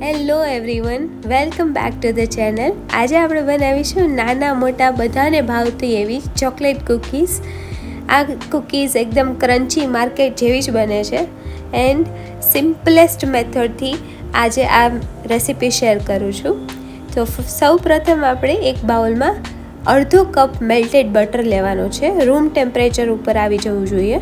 Hello everyone, welcome back to the channel. આજે આપણે બનાવીશું નાના મોટા બધાને ભાવતી એવી ચોકલેટ કૂકીઝ. આ કૂકીઝ એકદમ ક્રન્ચી માર્કેટ જેવી જ બને છે એન્ડ સિમ્પલેસ્ટ મેથડથી આજે આ રેસીપી શેર કરું છું. તો સૌ પ્રથમ આપણે એક બાઉલમાં અડધો કપ મેલ્ટેડ બટર લેવાનો છે. રૂમ ટેમ્પરેચર ઉપર આવી જવું જોઈએ.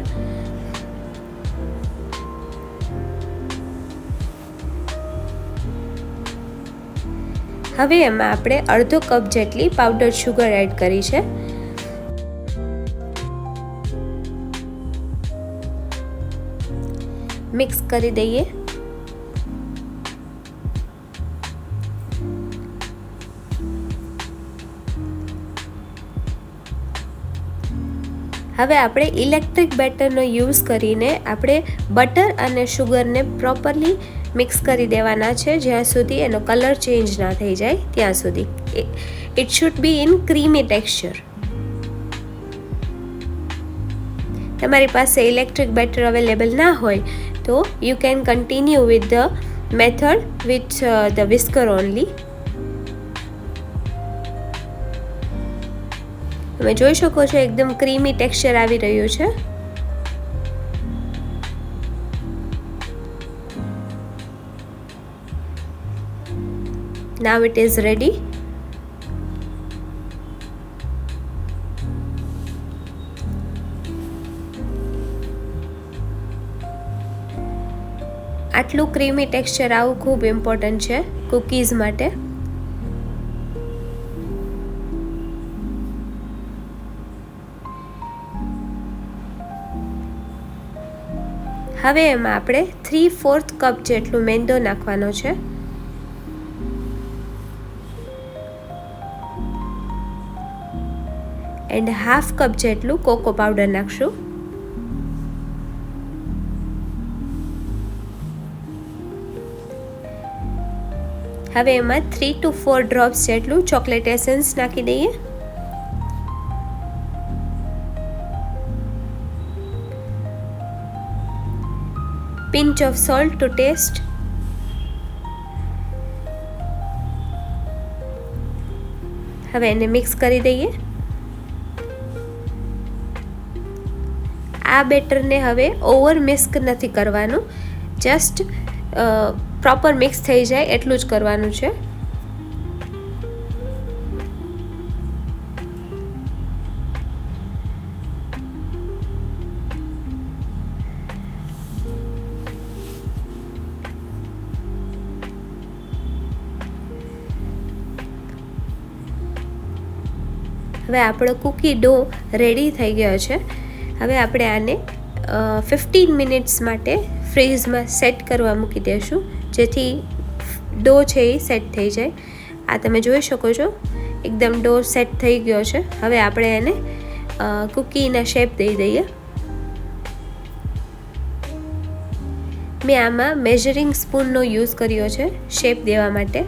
હવે એમાં આપણે અડધો કપ જેટલી પાવડર શુગર એડ કરી છે. મિક્સ કરી દઈએ. હવે આપણે ઇલેક્ટ્રિક બેટરનો યુઝ કરીને આપણે બટર અને શુગરને પ્રોપરલી મિક્સ કરી દેવાના છે, જ્યાં સુધી એનો કલર ચેન્જ ના થઈ જાય ત્યાં સુધી. It should be in creamy texture. તમારી પાસે ઇલેક્ટ્રિક બેટર અવેલેબલ ના હોય તો you can continue with the method with the whisker only. તમે જોઈ શકો છો એકદમ ક્રીમી ટેક્સચર આવી રહ્યું છે. Now it is ready. આટલું ક્રીમી ટેક્સચર આવું ખૂબ ઇમ્પોર્ટન્ટ છે કૂકીઝ માટે. હવે એમાં આપણે 3/4 કપ જેટલું મેંદો નાખવાનો છે. એન્ડ હાફ કપ જેટલું કોકો પાવડર નાખશું. હવે એમાં 3 to 4 ડ્રોપ્સ જેટલું ચોકલેટ એસેન્સ નાખી દઈએ. Pinch of salt to taste. હવે એને મિક્સ કરી દઈએ. આ બેટરને હવે ઓવર મિક્સ નથી કરવાનું, જસ્ટ પ્રોપર મિક્સ થઈ જાય એટલું જ કરવાનું છે. હવે આપણો કૂકી ડો રેડી થઈ ગયો છે. હવે આપણે આને 15 મિનિટ્સ માટે ફ્રીઝમાં સેટ કરવા મૂકી દઈશું, જેથી ડો છે એ સેટ થઈ જાય. આ તમે જોઈ શકો છો એકદમ ડો સેટ થઈ ગયો છે. હવે આપણે એને કૂકીના શેપ દઈ દઈએ. મેં આમાં મેઝરિંગ સ્પૂનનો યુઝ કર્યો છે શેપ દેવા માટે.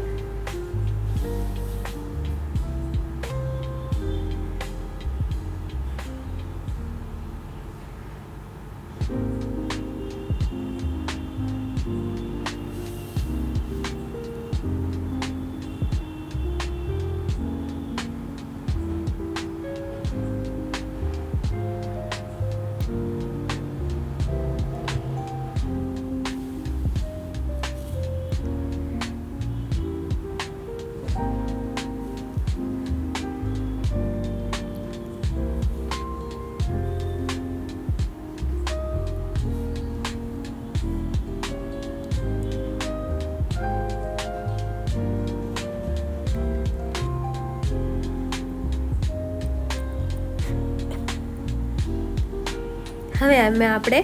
હવે આમાં આપણે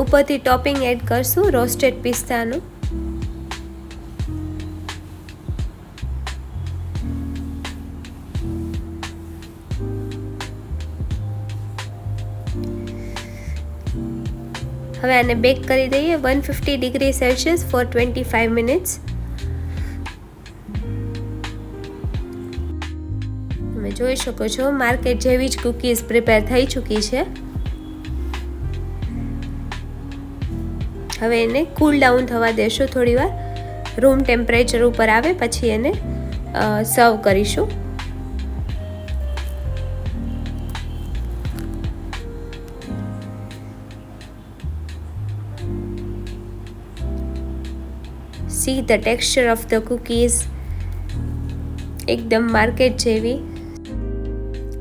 ઉપરથી ટોપિંગ એડ કરશું રોસ્ટેડ પિસ્તાનું. હવે આને બેક કરી દઈએ 150 ડિગ્રી સેલ્સિયસ ફોર 25 મિનિટ્સ. તમે જોઈ શકો છો માર્કેટ જેવી જ કૂકીઝ પ્રિપેર થઈ ચૂકી છે. હવે એને કૂલ ડાઉન થવા દેશો થોડી વાર. રૂમ ટેમ્પરેચર ઉપર આવે પછી એને સર્વ કરીશું. See the texture of the cookies, એકદમ માર્કેટ જેવી.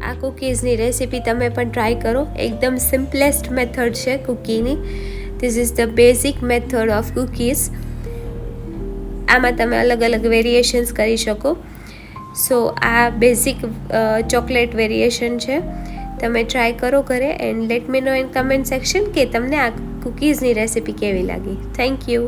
આ કૂકીઝની રેસીપી તમે પણ ટ્રાય કરો. એકદમ સિમ્પલેસ્ટ મેથડ છે કૂકીની. This is the basic method of cookies. આમાં તમે અલગ અલગ વેરિએશન્સ કરી શકો. સો આ બેઝિક ચોકલેટ વેરિએશન છે. તમે ટ્રાય કરો ઘરે and let me no in comment section કે તમને આ કૂકીઝની રેસીપી કેવી લાગી. Thank you.